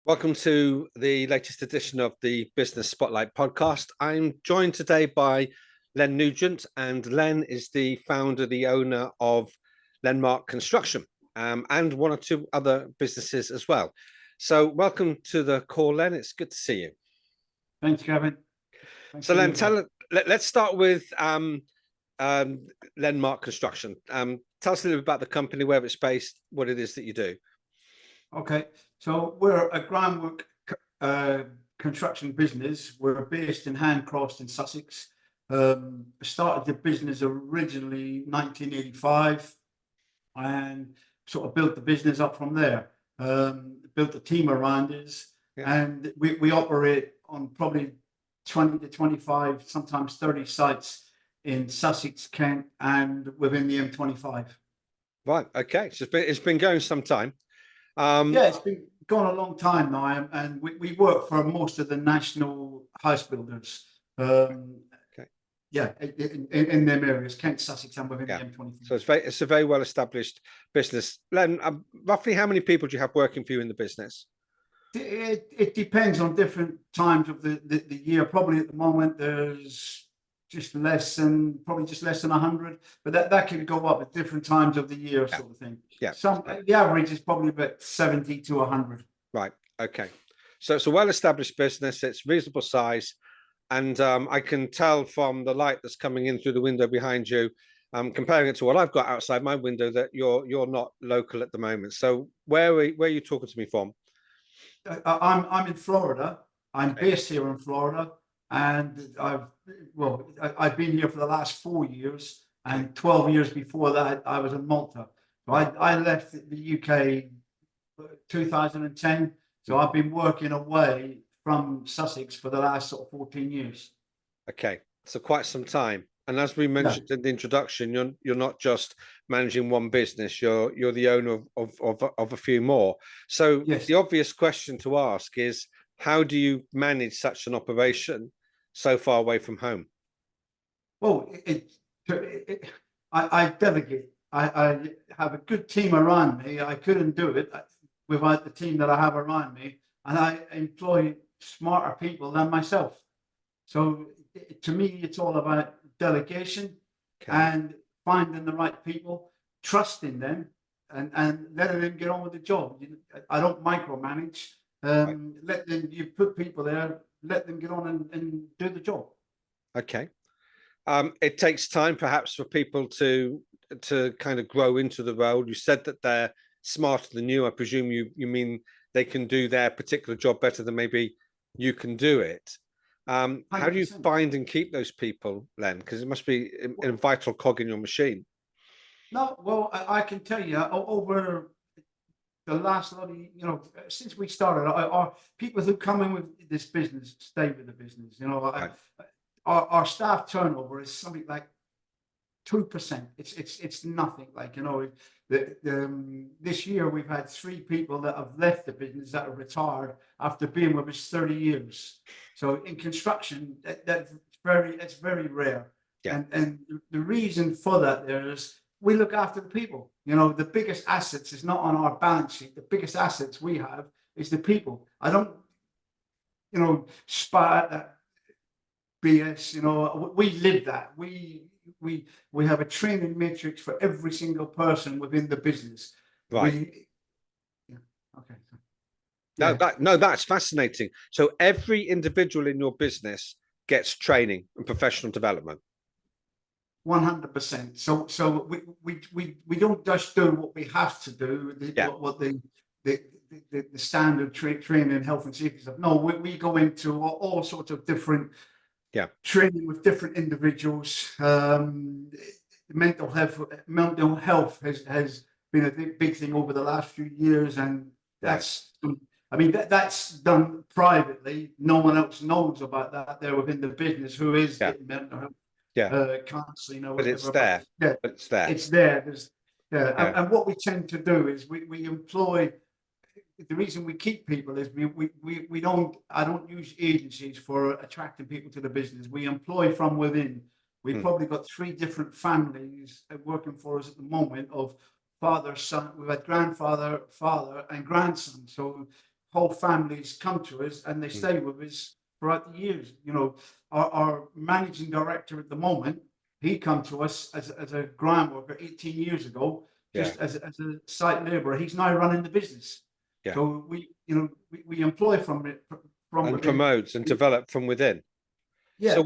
Welcome to the latest edition of the Business Spotlight podcast. I'm joined today by Len Nugent, and Len is the founder, the owner of Lenmark Construction, and one or two other businesses as well. So welcome to the call, Len. It's good to see you. Thanks, Gavin. Thanks So Len, let's start with Lenmark Construction. Tell us a little bit about the company, where it's based, what it is that you do. Okay, so we're a groundwork construction business. We're based in Handcross in Sussex. Started the business originally 1985 and sort of built the business up from there. Built a team around us, and we operate on probably 20 to 25, sometimes 30 sites in Sussex, Kent, and within the M25. Right, okay, so it's been going some time. Yeah, it's been gone a long time now, and we work for most of the national house builders. Yeah, in them areas, Kent, Sussex, and within the M25. So it's a very well established business. Len, roughly how many people do you have working for you in the business? It depends on different times of the year. Probably at the moment there's probably just less than 100, but that could go up at different times of the year, sort of thing. Yeah. The average is probably about 70 to 100. Right. Okay. So it's a well-established business. It's reasonable size, and I can tell from the light that's coming in through the window behind you, comparing it to what I've got outside my window, that you're not local at the moment. So where are you talking to me from? I'm in Florida. I'm based here in Florida. And I've been here for the last 4 years, and 12 years before that, I was in Malta. So I left the UK 2010. So I've been working away from Sussex for the last sort of 14 years. Okay, so quite some time. And as we mentioned in the introduction, you're not just managing one business. You're the owner of a few more. So the obvious question to ask is, how do you manage such an operation so far away from home? Well, I delegate. I have a good team around me. I couldn't do it without the team that I have around me, and I employ smarter people than myself. So to me, it's all about delegation and finding the right people, trusting them, and letting them get on with the job. I don't micromanage. Let them, you put people there, let them get on and do the job. Okay. It takes time perhaps for people to kind of grow into the role. You said that they're smarter than you. I presume you mean they can do their particular job better than maybe you can do it. How do you find and keep those people, Len? Because it must be a vital cog in your machine. No, well, I can tell you, over the last lot of, since we started, our people who come in with this business stay with the business. Our staff turnover is something like 2%. It's nothing. Like, this year we've had 3 people that have left the business, that are retired after being with us 30 years. So in construction, that's very rare. Yeah. And the reason for that there is, we look after the people. The biggest assets is not on our balance sheet. The biggest assets we have is the people. I don't, spat at BS. We live that. We have a training matrix for every single person within the business. Right. Okay. No, that's fascinating. So every individual in your business gets training and professional development. 100%. So we don't just do what we have to do, what the standard training, health and safety stuff. No, we go into all sorts of different training with different individuals. Mental health has been a big thing over the last few years, and that's done privately. No one else knows about that there within the business, who is getting mental health. Constantly, but it's there. But it's there. It's there. And what we tend to do is we employ. The reason we keep people is we don't. I don't use agencies for attracting people to the business. We employ from within. We've probably got 3 different families working for us at the moment, of father, son. We've had grandfather, father, and grandson. So whole families come to us and they stay with us throughout the years. You know, our managing director at the moment, he come to us as a ground worker 18 years ago, just as a site labourer. He's now running the business. Yeah. So we employ from And within. promote and develop from within. Yeah. So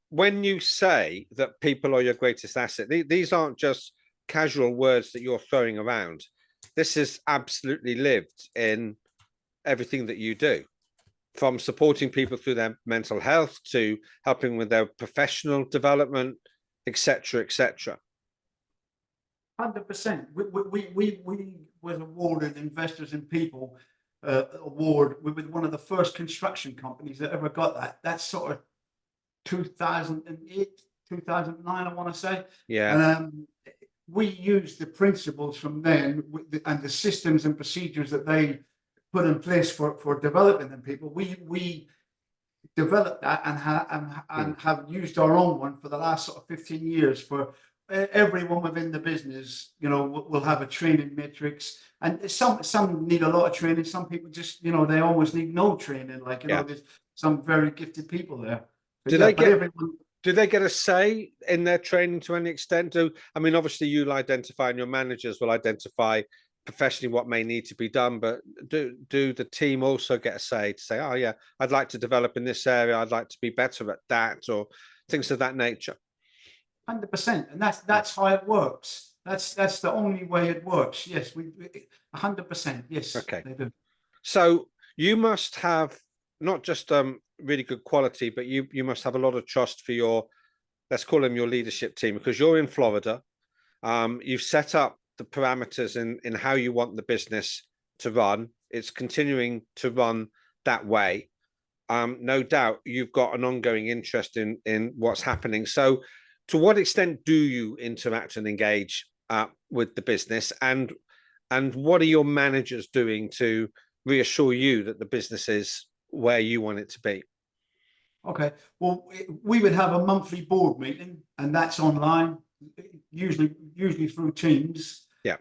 when you say that people are your greatest asset, these aren't just casual words that you're throwing around. This is absolutely lived in everything that you do, from supporting people through their mental health to helping with their professional development, etc., etc. 100%. We was awarded Investors in People award. We were one of the first construction companies that ever got that. That's sort of 2008, 2009, I want to say. Yeah. And we used the principles from then and the systems and procedures that they put in place for developing them people. We developed that and have used our own one for the last sort of 15 years. For everyone within the business, you know, will have a training matrix, and some need a lot of training. Some people just, you know, they always need no training. Like, you know, there's some very gifted people there. But do they get a say in their training to any extent? I mean, obviously you'll identify and your managers will identify professionally what may need to be done, but do the team also get a say to say, oh yeah, I'd like to develop in this area, I'd like to be better at that, or things of that nature? 100%, and that's how it works. That's the only way it works. Yes, we 100%. Yes. Okay. They do. So you must have not just really good quality, but you must have a lot of trust for your, let's call them your leadership team, because you're in Florida. You've set up the parameters in how you want the business to run. It's continuing to run that way. No doubt you've got an ongoing interest in what's happening. So to what extent do you interact and engage with the business, and what are your managers doing to reassure you that the business is where you want it to be? Okay, well, we would have a monthly board meeting, and that's online, usually through Teams. Yeah.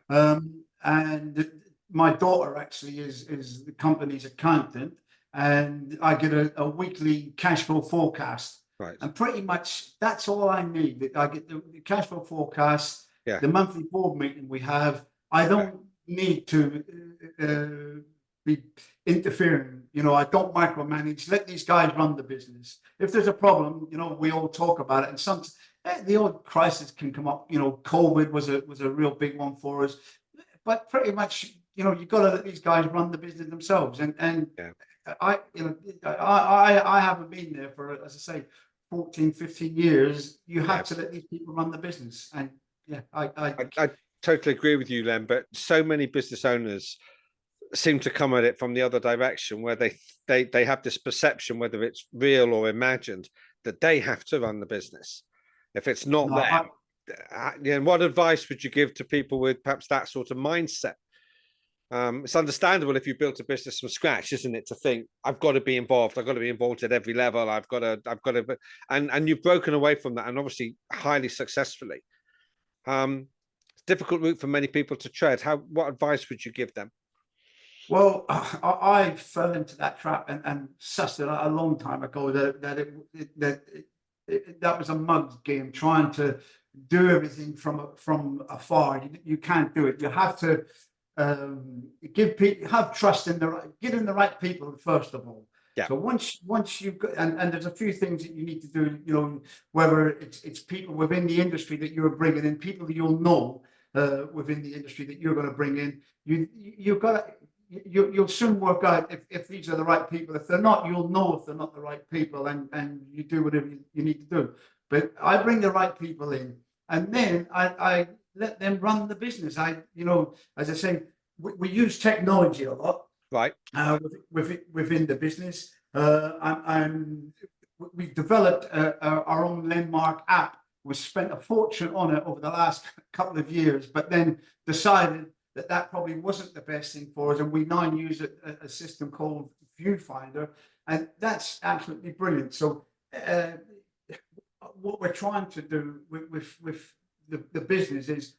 And my daughter actually is the company's accountant, and I get a weekly cash flow forecast. Right. And pretty much that's all I need. I get the cash flow forecast, the monthly board meeting we have. I don't need to be interfering. You know, I don't micromanage. Let these guys run the business. If there's a problem, you know, we all talk about it. And some the odd crisis can come up. You know, COVID was a real big one for us. But pretty much, you know, you've got to let these guys run the business themselves. And I haven't been there for, as I say, 14, 15 years. You have to let these people run the business. And I totally agree with you, Len, but so many business owners seem to come at it from the other direction, where they have this perception, whether it's real or imagined, that they have to run the business. If it's not them, what advice would you give to people with perhaps that sort of mindset? It's understandable if you built a business from scratch, isn't it, to think I've got to be involved. I've got to be involved at every level. I've got to, and you've broken away from that, and obviously highly successfully. Difficult route for many people to tread. What advice would you give them? Well, I fell into that trap and sussed it out a long time ago that was a mug's game, trying to do everything from afar. You can't do it. You have to have trust in get in the right people first of all. Yeah. So once you've got, and there's a few things that you need to do, you know, whether it's people within the industry that you're bringing in, people that you'll know within the industry that you're going to bring in, you'll soon work out if these are the right people. If they're not, you'll know if they're not the right people, and you do whatever you need to do. But I bring the right people in, and then I let them run the business. You know, as I say, we use technology a lot, right? Within the business, we've developed our own landmark app. We spent a fortune on it over the last couple of years, but then decided that probably wasn't the best thing for us, and we now use a system called Viewfinder, and that's absolutely brilliant. So what we're trying to do with the business is,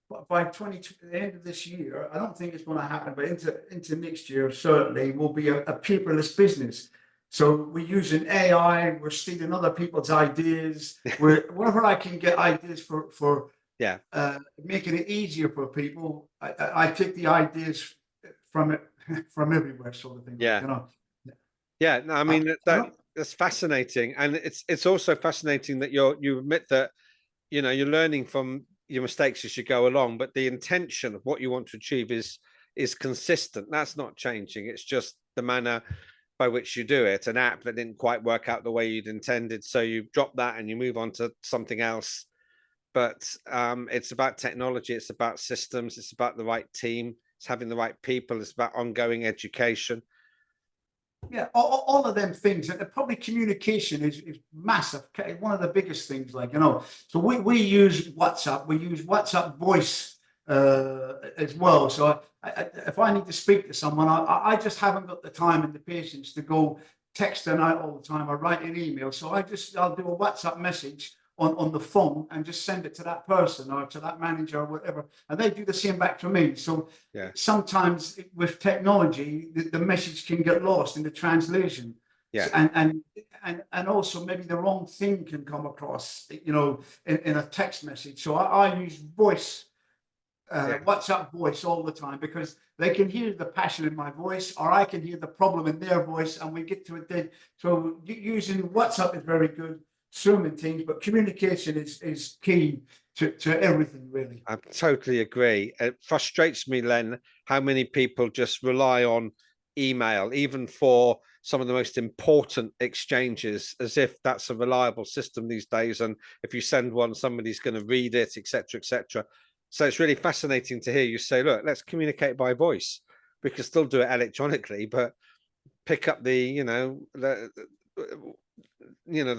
by the end of this year, I don't think it's going to happen, but into next year, certainly will be a paperless business. So we're using AI, we're stealing other people's ideas, wherever I can get ideas for Yeah. Making it easier for people, I take the ideas from everywhere, sort of thing. Yeah. You know. Yeah. No, I mean that's fascinating, and it's also fascinating that you admit that you're learning from your mistakes as you go along, but the intention of what you want to achieve is consistent. That's not changing. It's just the manner by which you do it. An app that didn't quite work out the way you'd intended, so you drop that and you move on to something else. But it's about technology, it's about systems, it's about the right team, it's having the right people, it's about ongoing education. Yeah, all of them things, and probably communication is massive. One of the biggest things, So we use WhatsApp. We use WhatsApp voice as well. So if I need to speak to someone, I just haven't got the time and the patience to go text them out all the time or write an email. So I'll do a WhatsApp message on the phone and just send it to that person or to that manager or whatever, and they do the same back to me. So sometimes with technology, the message can get lost in the translation. Yeah. And also maybe the wrong thing can come across, in a text message. So I use voice, WhatsApp voice all the time, because they can hear the passion in my voice, or I can hear the problem in their voice, and we get to it then. So using WhatsApp is very good. Zoom and Teams, but communication is key to everything, really. I totally agree. It frustrates me, Len, how many people just rely on email, even for some of the most important exchanges, as if that's a reliable system these days. And if you send one, somebody's going to read it, etc., etc. So it's really fascinating to hear you say, look, let's communicate by voice. We can still do it electronically, but pick up the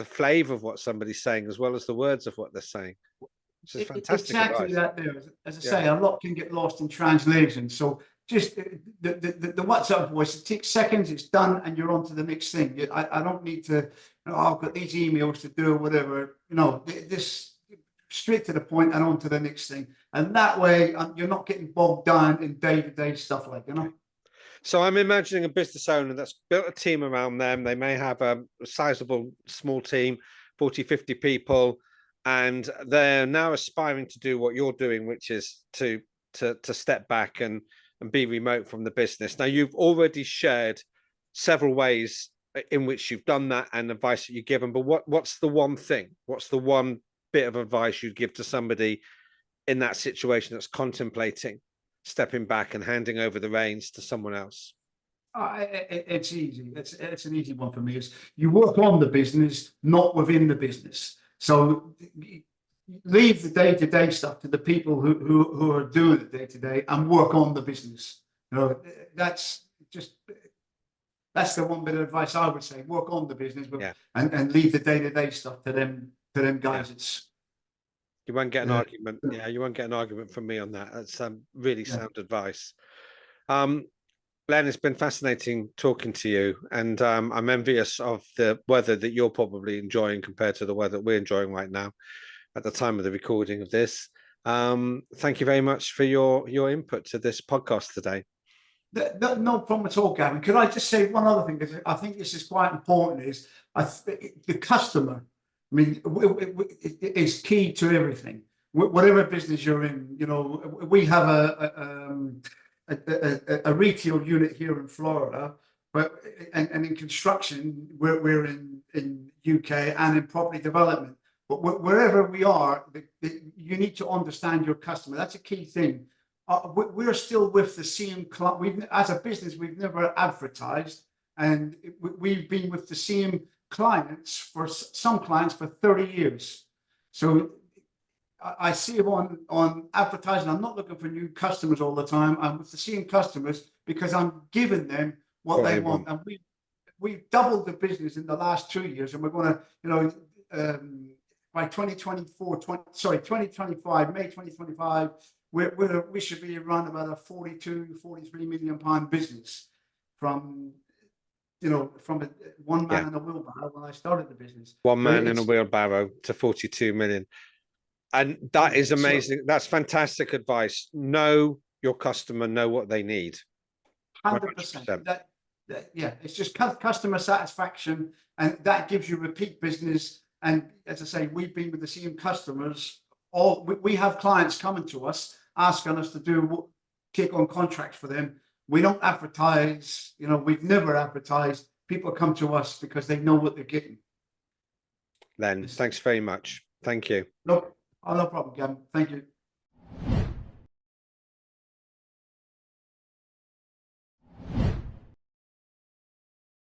flavor of what somebody's saying as well as the words of what they're saying. Which is fantastic. Exactly advice. that there. As I say, a lot can get lost in translation. So just the WhatsApp voice, it takes seconds, it's done, and you're on to the next thing. I don't need to, I've got these emails to do or whatever, this straight to the point and on to the next thing. And that way you're not getting bogged down in day-to-day stuff So I'm imagining a business owner that's built a team around them. They may have a sizable small team, 40, 50 people, and they're now aspiring to do what you're doing, which is to step back and be remote from the business. Now, you've already shared several ways in which you've done that and advice that you give them, but what's the one thing? What's the one bit of advice you'd give to somebody in that situation that's contemplating stepping back and handing over the reins to someone else? It's easy. It's an easy one for me. Is you work on the business, not within the business. So leave the day-to-day stuff to the people who are doing the day-to-day and work on the business. That's the one bit of advice I would say. Work on the business, and leave the day-to-day stuff to them guys. It's you won't get an argument. Yeah, you won't get an argument from me on that. That's really sound advice. Len, it's been fascinating talking to you, and I'm envious of the weather that you're probably enjoying compared to the weather we're enjoying right now at the time of the recording of this. Thank you very much for your input to this podcast today. No problem at all, Gavin. Could I just say one other thing? Because I think this is quite important. Is the customer? I mean, it is key to everything. Whatever business you're in, we have a retail unit here in Florida, but and in construction, we're in UK and in property development. But wherever we are, you need to understand your customer. That's a key thing. We're still with the same client. As a business, we've never advertised, and we've been with the same clients for some clients for 30 years. So I see them on advertising. I'm not looking for new customers all the time. I'm with the same customers because I'm giving them what they want. And we've doubled the business in the last 2 years, and we're going to, by 2025, May 2025, we should be around about a 43 million pound business from one man in a wheelbarrow when I started the business. One man in a wheelbarrow to 42 million. And that is So- amazing. That's fantastic advice. Know your customer, know what they need. 100%. 100%. Yeah, it's just customer satisfaction, and that gives you repeat business. And as I say, we've been with the same customers. We have clients coming to us asking us to take on contracts for them. We don't advertise. You know, we've never advertised. People come to us because they know what they're getting. Len, thanks very much. Thank you. No problem, Gavin. Thank you.